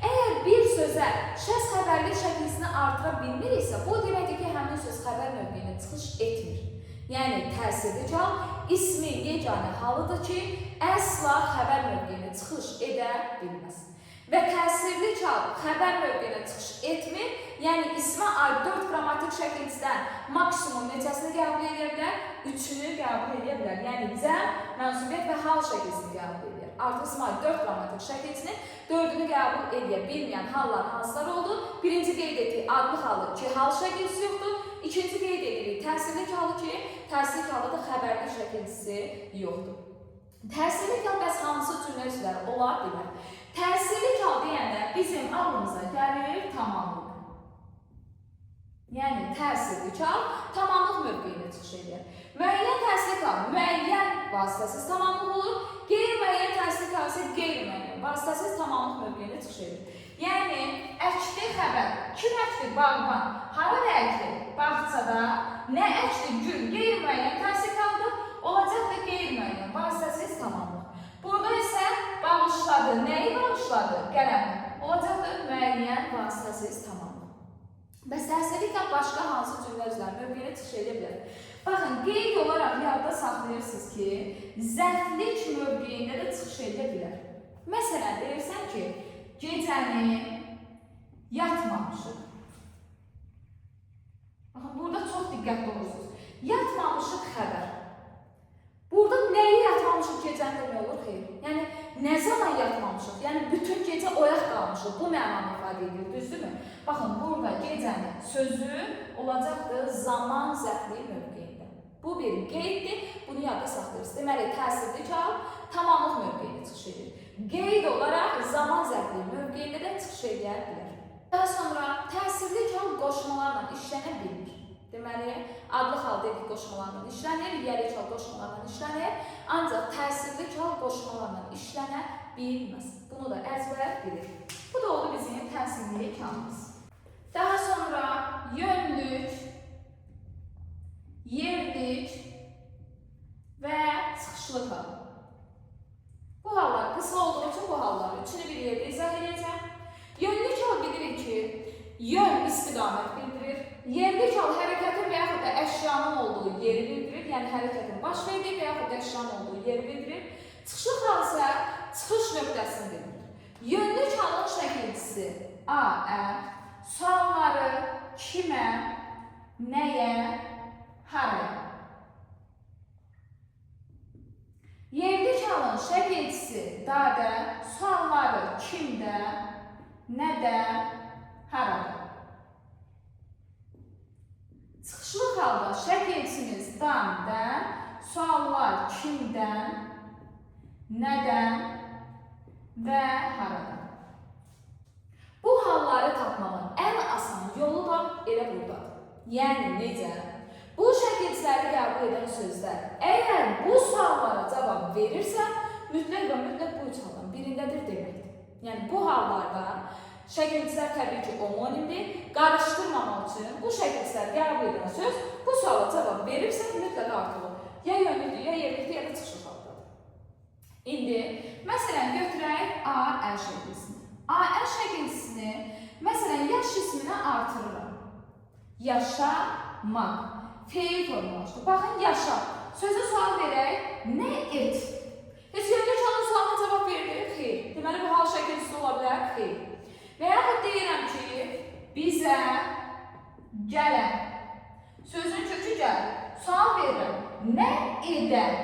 Əgər bir sözə şəxs xəbərli şəkilsini artıra bilmiriksə, bu deməkdir ki, həmin söz xəbər mövqeyinə çıxış etmir. Yəni, təsirli kal ismin yeganə halıdır ki, əsla xəbər mövqeyinə çıxış edə bilməz. Və təsirli kal xəbər mövqeyinə çıxış etmir, yəni ismə aid 4 qrammatik şəkilcisidən maksimum neçəsini qəbul edə bilər? 3-ünü qəbul edə bilər. Yəni, cəm, mənsubiyyət və hal şəkilcisini qəbul edir. Artıq İsmail 4 qrammatik şəkilçinin 4-ünü qəbul edə bilməyən hallar hansılar oldu? Birinci qeyd etdik adlı halı ki, hal şəkilçisi yoxdur. İkinci qeyd edirik tərsirlik halı ki, tərsirlik halı da xəbərlik şəkilçisi yoxdur. Tərsirlik hal bəs hansı cümlə üzvləri olar demək. Tərsirlik hal deyəndə bizim ağlımıza gəlir tamamlıq. Yəni tərsirlik hal tamamlıq mövqeyində çıxış edir. Müəyyən tərsirlik hal müəyyən vasitəsiz tamamlıq olur. Qeyri-müəyyən tərsirlik hal isə qeyri-müəyyən vasitəsiz tamamlıq mövqeyində çıxış edir. Yəni əkli xəbər, kim əkli bağban, hara əkli bağçada, nə əkli gün qeyri-müəyyən tərsirlik haldır, olacaq da qeyri-müəyyən vasitəsiz tamamlıq. Burada isə bağışladı, nəyi bağışladı? Qələmi. Olacaq da müəyyən vasitəsiz tamamlıq. Bəs tərsirlik hal başqa hansı cümlə üzvləri mövqeyində çıxış edə bilər? Baxın, qeyd olaraq yadda saxlayırsınız ki, zərflik mövqeyində də çıxış edə bilər. Məsələn, deyirsən ki, gecəni yatmamışıq. Baxın, burada çox diqqətli olursunuz. Yatmamışıq xəbər. Burada nəyi yatmamışıq gecəni demək olur? Xeyr. Yəni, nə zaman yatmamışıq? Yəni, bütün gecə oyaq qalmışıq. Bu mənanı ifadə edir, düzdürmü? Baxın, burada gecəni sözü olacaqdır zaman zərfliyi mövqeyində. Bu bir qeyddir, bunu yadda saxlayırsınız. Deməli, tərsirlik hal tamamlıq mövqeyində çıxış edir. Qeyd olaraq zaman zərfliyi mövqeyində də çıxış edə bilər. Daha sonra tərsirlik hal qoşmalarla işlənə bilmir. Deməli, adlı hal dedik qoşmalarla işlənir, yerlik hal qoşmalarla işlənir, ancaq tərsirlik hal qoşmalarla işlənə bilməz. Bunu da əzbər bilir. Bu da oldu bizim tərsirlik halımız. Daha sonra yönlük, yerlik və çıxışlıq hal. Bu hallar qısa olduğu üçün bu halları üçünü bir yerdə izah edəcəm. Yönlük hal bilirik ki, yön istiqamət bildirir. Yerlik hal hərəkətin və yaxud da əşyanın olduğu yeri bildirir. Yəni hərəkətin baş verdiyi və yaxud da əşyanın olduğu yeri bildirir. Çıxışlıq hal isə çıxış nöqtəsini bildirir. Yönlük halın şəkilçisi A, Ə, sualları kimə, nəyə, haraya. Yerlik halın şəkilçisi Dadə, sualları kimdə, nədə, harada. Çıxışlıq halda şəkilçimiz Dam'dən, suallar kimdən, nədən və haradan. Bu halları tapmağın ən asan yolu da elə buradadır. Yəni necə? Bu şəkilçiləri qəbul edən sözlər əgər bu suallara cavab verirsə, mütləq və mütləq bu üç haldan birindədir deməkdir. Yəni bu hallarda şəkilçilər təbii ki, homonimdir. Qarışdırmamaq üçün bu şəkilçilər qəbul edən söz bu suala cavab verirsə, mütləq artılır. Ya yönlüdür, ya yerlikdir, ya da çıxışlıq haldadır. İndi, məsələn, götürək A, Ə şəkilçisini. A, Ə şəkilçisini, məsələn, yaş isminə artırıram. Yaşamaq. Feil formalaşdır. Baxın, yaşa. Sözə sual verək, nə et? Heç yönlük halın sualına cavab verdi? Xeyr. Deməli, bu hal şəkilçisi ola bilər? Xeyr. Və yaxud deyirəm ki, bizə gələn. Sözün kökü gəlir. Sual verirəm. Nə edən?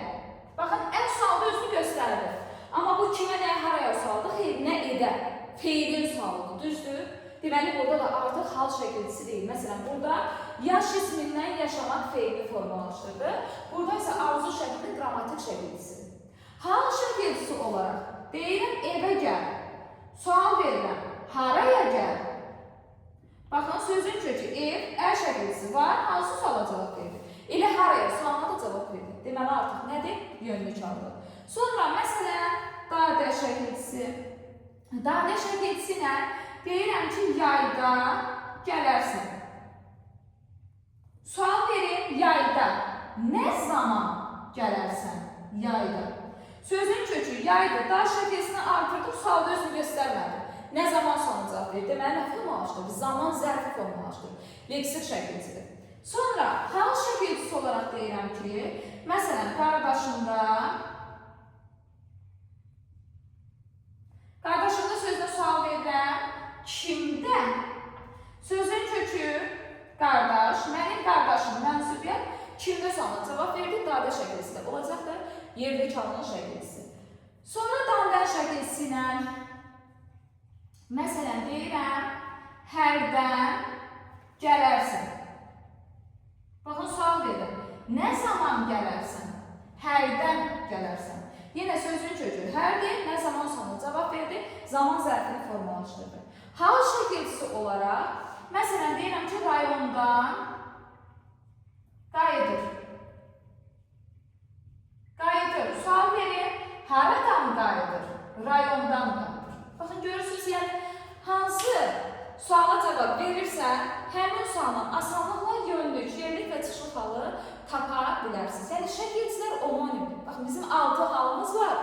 Baxın, ən sualda özünü göstərdi. Amma bu kimə, nəyə, haraya sualdır? Xeyr, nə edən? Feilin sualıdır, düzdür? Deməli, burada da artıq hal şəkilçisi deyil. Məsələn, burada yaş ismindən yaşamaq feilini formalaşdırdı. Burada isə arzu şəklinin qrammatik şəkilçisidir. Hal şəkilçisi olaraq deyirəm, evə gəl. Sual verirəm. Haraya gəl? Baxın, sözün kökü ev, Ə şəkilçisi var, hansı suala cavab verir? Elə haraya, sualına da cavab verir. Deməli, artıq nədir? Yönlük haldır. Sonra, məsələn, Dadə şəkilçisi. Dadə şəkilçisinə deyirəm ki, yayda gələrsən. Sual verin, yayda. Nə zaman gələrsən? Yayda. Sözün kökü yayda, da şəkilçisini artırdıq, sualda özünü göstərmədi. Nə zaman sonra cavab verir? Deməli, nə formalaşdırır? Zaman zərfi formalaşdırır. Leksik şəkilçidir. Sonra, hal şəkilçisi olaraq deyirəm ki, məsələn, qardaşımda sözünə sual verirəm, kimdən? Sözün kökü qardaş, mənim qardaşım, mənsubiyyət kimdə sualına cavab verdi? Dadə şəkilçisi olacaq da yerlik halının şəkilçisi. Sonra damdan şəkilsi ilə, məsələn, deyirəm, hərdən gələrsən. Baxın, sual verir. Nə zaman gələrsən? Hərdən gələrsən. Yenə sözün kökü hərdir, nə zaman sonra cavab verdi, zaman zərfini formalaşdırdı. Hal şəkilçisi olaraq, məsələn, deyirəm ki, rayondan qayıdır. Qayıdır. Sual verir, haradan qayıdır? Rayondan qayıdır. Baxın, görürsünüz, yəni, hansı suala cavab verirsə, həmin sualın asanlıqla yönlük, yerlik və çıxış halı tapa bilərsiniz. Yəni, şəkilçilər omonimdir. Baxın, bizim 6 halımız var.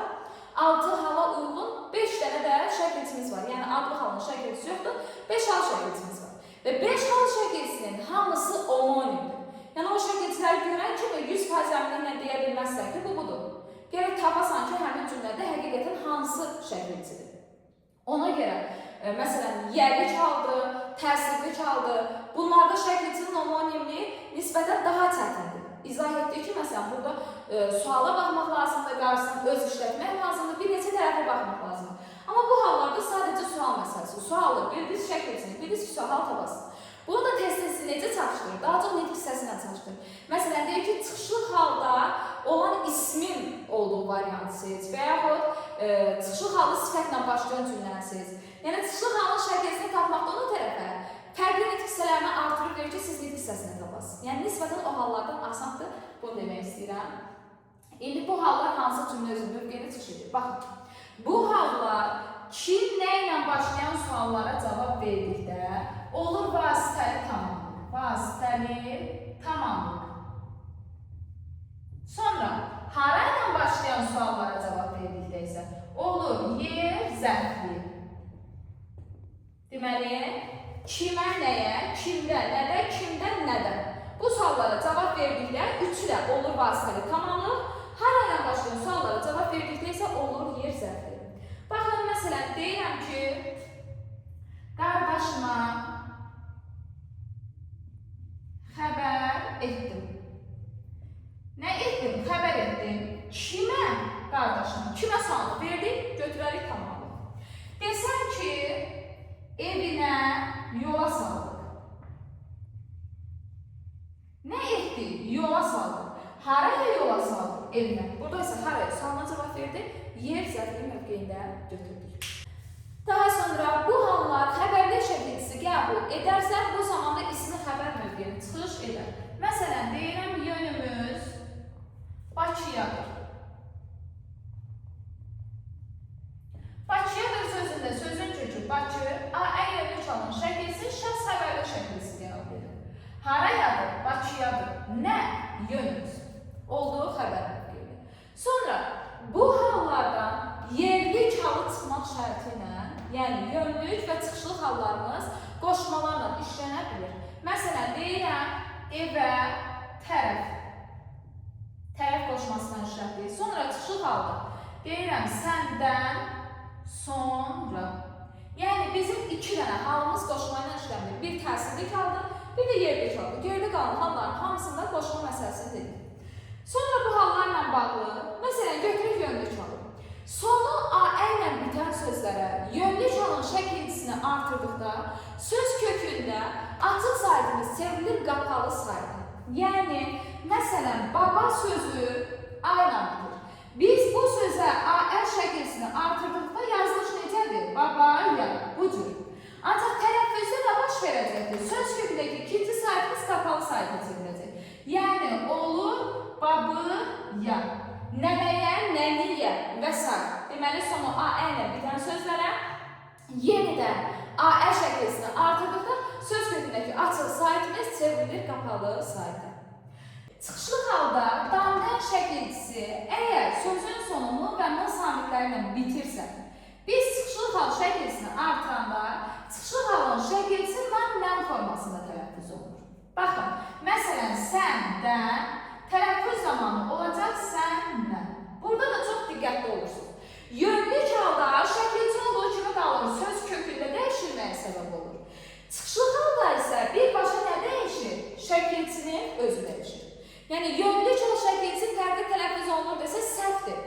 6 hala uyğun 5 dənə də şəkilçimiz var. Yəni, adlı halın şəkilçisi yoxdur, 5 hal şəkilçimiz var. Və 5 hal şəkilçinin hamısı omonimdir. Yəni, o şəkilçiləri görən kimi 100% əminliklə deyə bilməzsən ki, bu budur. Gərək tapasan ki, həmin cümlədə həqiqətən hansı şəkilçidir. Ona görə, məsələn, yerlik haldır, təsirlik haldır. Bunlarda şəkilçinin omonimliyi nisbətən daha çətindir. İzah etdiyi ki, məsələn, burada suala baxmaq lazımdır, qarşısına öz işlətmək lazımdır, bir neçə tərəfə baxmaq lazımdır. Amma bu hallarda sadəcə sual məsələsi. Sualı, bildiniz şəkilçini, bildiniz ki, sual tapasın. Bunu da test-testi necə çatışdırır? Daha çox nitq hissəsindən çatışdırır. Məsələn, deyir ki, çıxışlı halda olan ismin olduğu variantı seç və yaxud çıxışlı halda sifətlə başlayan cümləni seç. Yəni, çıxışlı halın şəkilçini tapmaqdan o tərəfə fərqli nitq hissələrini artırıb verir ki, siz nitq hissəsini tapasınız. Yəni, nisbətən o hallardan asandır, bunu demək istəyirəm. İndi bu hallar hansı cümlə özünün mövqeyini çıxış edir? Baxın, bu hallar kim nə ilə başlayan suallara cavab verdikdə olur vasitəli tamamlıq. Vasitəli tamamlıq. Sonra, hara ilə başlayan suallara cavab verdikdə isə olur yer zərfli. Deməli, kimə, nəyə, kimdə, nədə, kimdən, nədən. Bu suallara cavab verdikdə üçü də olur vasitəli tamamlıq. Hara ilə başlayan suallara cavab verdikdə isə olur yer zərfli. Baxın, məsələn, deyirəm ki, qardaşıma xəbər etdim. Nə etdim? Xəbər etdim. Kimə? Qardaşıma. Kimə sualı verdik? Götürərik tamamlıq. Desəm ki, evinə yola saldıq. Nə etdik? Yola saldıq. Haraya yola saldıq? Evinə. Burada isə haraya sualına cavab verdik. Yer zərfli mövqeyində götürdük. Daha sonra bu hallar xəbərli şəkilçisi qəbul edərsə, bu zamanda ismi xəbər mövqeyini çıxış edər. Məsələn, deyirəm, yönümüz Bakıyadır. Bakıyadır sözündə sözün kökü Bakı, A-ə yönlük halın şəkilçisi şəxs xəbərli şəkilçisi qəbul edir. Harayadır? Bakıyadır. Nə? Yönümüz. Olduğu xəbər mövqeyini. Sonra, bu hallardan yerlik halı çıxmaq şərti ilə, yəni yönlük və çıxışlı hallarımız qoşmalarla işlənə bilir. Məsələn, deyirəm, evə tərəf. Tərəf qoşmasından işlətdik. Sonra çıxışlı halda deyirəm, səndən sonra. Yəni, bizim iki dənə halımız qoşmayla işlənir. Bir təsirlik haldır, bir də yerlik haldır. Geridə qalan halların hamısında qoşma məsələsini dedik. Sonra bu hallarla bağlı, məsələn, götürük yönlük halı. Sonu A-ə ilə bitən sözlərə yönlük halın şəkilçisini artırdıqda söz kökündə açıq saytımız çevrilir qapalı saytı. Yəni, məsələn, baba sözü A ilə bitir. Biz bu sözə A-ə şəkilçisini artırdıqda yazılış necədir? Baba ya, bu cür. Ancaq tələffüzdə də baş verəcəkdir. Söz kökündəki ikinci saytımız qapalı saytı çevriləcək. Yəni, olur babı ya. Nəbəyə, nəniyə və s. Deməli, sonu A-ə ilə bitən sözlərə yenidən A-ə şəkilçisini artırdıqda söz kökündəki açıq saytımız çevrilir qapalı saytı. Çıxışlı halda damdan şəkilçisi əgər sözün sonunu və n samitləri ilə bitirsə, biz çıxışlı hal şəkilçisini artıranda çıxışlı halın şəkilçisi mən formasında tələffüz olunur. Baxın, məsələn, səndən tələffüz zamanı olacaq səndən. Burada da çox diqqətli olursunuz. Yönlük halda şəkilçi olduğu kimi qalır, söz kökündə dəyişilməyə səbəb olur. Çıxışlı halda isə birbaşa nə dəyişir? Şəkilçinin özü dəyişir. Yəni, yönlük hal şəkilçi fərqli tələffüz olunur desə səhvdir.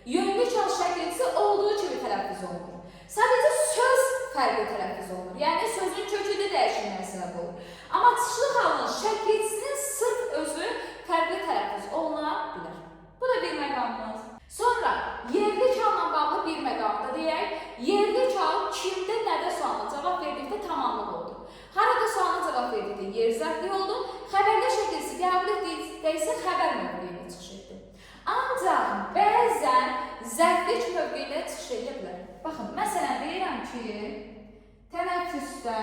Yönlü çal şəkilçisi olduğu kimi tələffüz olunur. Sadəcə söz fərqli tələffüz olunur. Yəni sözün kökündə dəyişilməyə səbəb olur. Amma çıxışlı halın şəkilçisinin sırf özü fərqli tələffüz oluna bilər. Bu da bir məqamımız. Sonra yerli çalla bağlı bir məqamda deyək, yerli çal kimdə, nədə sualına cavab verdikdə tamamlıq oldu. Harada sualına cavab verdikdə yer zərfliyi oldu, xəbərdə şəkilçisi qəbul etdikdə isə xəbər mövqeyində çıxış etdi. Ancaq bəzən zərflik mövqeyində çıxış edə bilər. Baxın, məsələn deyirəm ki, tənəffüsdə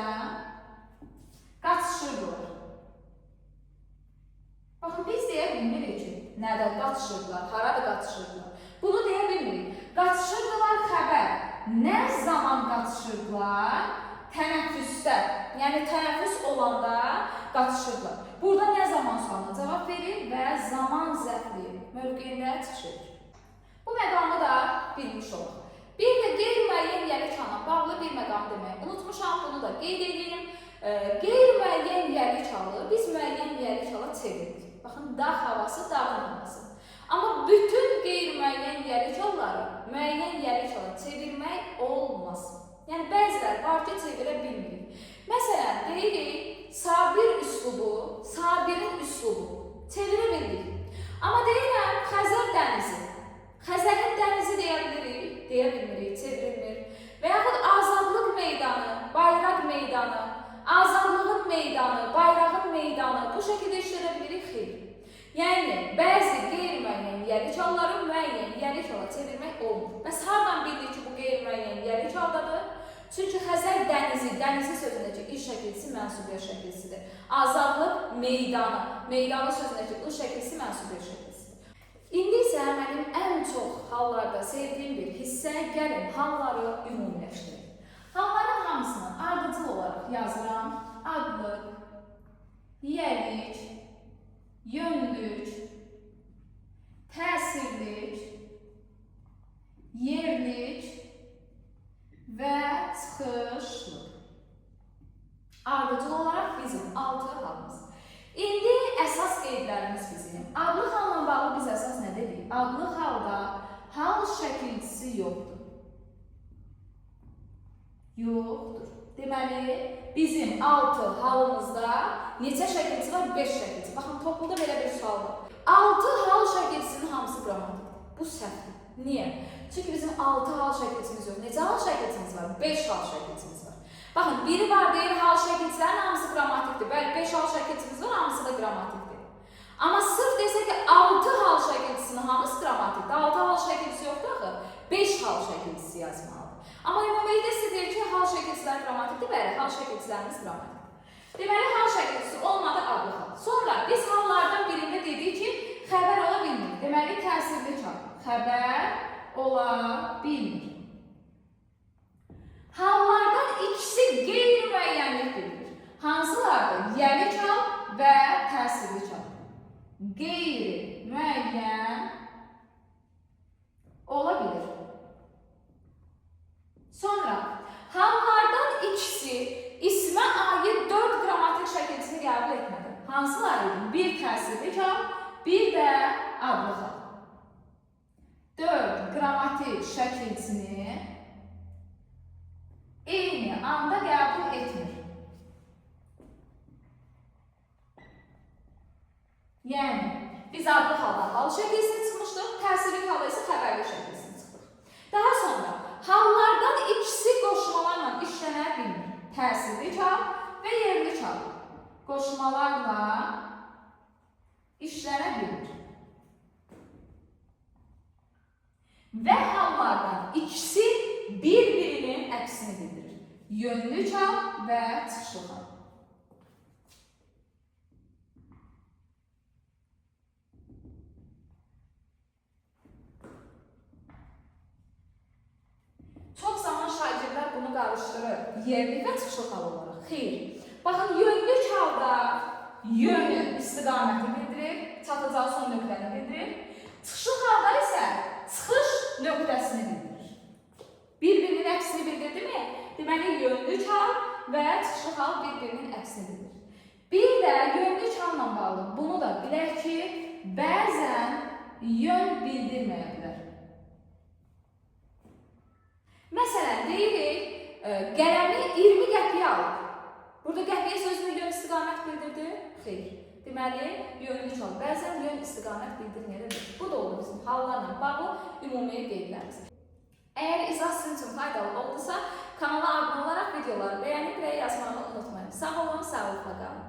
qaçışırdılar. Baxın, biz deyə bilmirik ki, nədə qaçışırdılar, harada qaçışırdılar. Bunu deyə bilmirik. Qaçışırdılar xəbər. Nə zaman qaçışırdılar? Tənəffüsdə. Yəni tənəffüs olanda qaçışırdılar. Burada nə zaman sualına cavab verir və zaman zərfliyi mövqeyində çıxış edir. Bu məqamı da bilmiş olaq. Bir də qeyri-müəyyən yerli çalla bağlı bir məqam deməyi unutmuşam, bunu da qeyd edeyim. Qeyri-müəyyən yerli çalı biz müəyyən yerli çala çeviririk. Baxın, dağ havası, dağın havası. Amma bütün qeyri-müəyyən yerli çalları müəyyən yerli çala çevirmək olmaz. Yəni bəziləri var ki, çevirə bilmirik. Məsələn, deyirik, Sabir üslubu, Sabirin üslubu çevirə bilirik. Amma deyirəm, Xəzər dənizi. Xəzərin dənizi deyə bilirik, deyə bilmirik, çevrilmir. Və yaxud Azadlıq meydanı, Bayraq meydanı, Azadlığın meydanı, Bayrağın meydanı bu şəkildə işlədə bilirik, xeyr. Yəni, bəzi qeyri-müəyyən yerli çalları müəyyən yerli çala çevirmək olmur. Bəs hardan bildik ki, bu qeyri-müəyyən yerli çaldadır? Çünki Xəzər dənizi, dənizi sözündəki il şəkilçisi mənsubiyyət şəkilçisidir. Azadlıq meydanı, meydanı sözündəki il şəkilçisi mənsubiyyət şəkilçisidir. İndi isə mənim ən çox hallarda sevdiyim bir hissə, gəlin halları ümumiləşdirir. Halların hamısını ardıcıl olaraq yazıram. Adlıq, yiyəlik, yönlük, təsirlik, yerlik və çıxışlıq. Ardıcıl olaraq bizim 6 halımız. İndi əsas qeydlərimiz bizim. Adlıq halla bağlı biz əsas nə dedik? Adlıq halda hal şəkilçisi yoxdur. Yoxdur. Deməli, bizim 6 halımızda neçə şəkilçi var? 5 şəkilçi. Baxın, topluluqda belə bir sual var. 6 hal şəkilçisinin hamısı qrammatikdir. Bu səhvdir. Niyə? Çünki bizim 6 hal şəkilçimiz yox. Necə hal şəkilçimiz var? 5 hal şəkilçimiz var. Baxın, biri var deyir, hal şəkilçilərin hamısı qrammatikdir. Bəli, 5 hal şəkilçimiz var, hamısı da qrammatikdir. Amma sırf desək ki, 6 hal şəkilçisinin hamısı qrammatikdir. 6 hal şəkilçisi yoxdur axı, 5 hal şəkilçisi yazmalıdır. Amma ümumilikdə sizə deyir ki, hal şəkilçilər qrammatikdir, bəli, hal şəkilçilərimiz qrammatikdir. Deməli, hal şəkilçisi olmadı adlı hal. Sonra biz hallardan birində dedik ki, xəbər ola bilmir. Deməli, təsirli çal. Xəbər ola bilmir. Hallardan ikisi qeyri-müəyyənlik bildirir. Hansılardır? Yerli çal və təsirli çal. Qeyri-müəyyən ola bilir. Sonra, hallardan ikisi ismə aid 4 qrammatik şəkilçisini qəbul etmədi. Hansılar idi? Bir təsirli çal, bir də adlı hal. 4 qrammatik şəkilçisini eyni anda qəbul etmir. Yəni, biz adlı haldan hal şəkilçisini çıxmışdıq, təsirli halda isə xəbərli şəkilçisini çıxdıq. Daha sonra, hallardan ikisi qoşmalarla işlənə bilmir. Təsirli çal və yerli çal qoşmalarla işlənə bilmir. Və hallardan ikisi bir-birinin əksini bildirir. Yönlü çal və çıxışlı hal. Çox zaman şagirdlər bunu qarışdırır. Yerli və çıxışlı hal olaraq. Xeyr. Baxın, yönlü çalda yönü istiqaməti bildirir, çatacağı son nöqtəni bildirir. Çıxışlı halda isə çıxış nöqtəsini bildirir. Bir-birinin əksini bildirdi mi? Deməli, yönlü çal və çıxışlı hal bir-birinin əksini bildirir. Bir də yönlü çalla bağlı bunu da bilək ki, bəzən yön bildirməyə bilər. Qələmi 20 qəpiyə alıb. Burada qəpiyə sözünü yön istiqamət bildirdi? Xeyr. Deməli, yönlü çal. Bəzən yön istiqamət bildirməyə də bilir. Bu da olur bizim hallarla bağlı ümumi qeydlərimiz. Əgər izah sizin üçün faydalı oldusa, kanala abunə olaraq videoları bəyənib və yazmağı unutmayın. Sağ olun, sağlıqla qalın.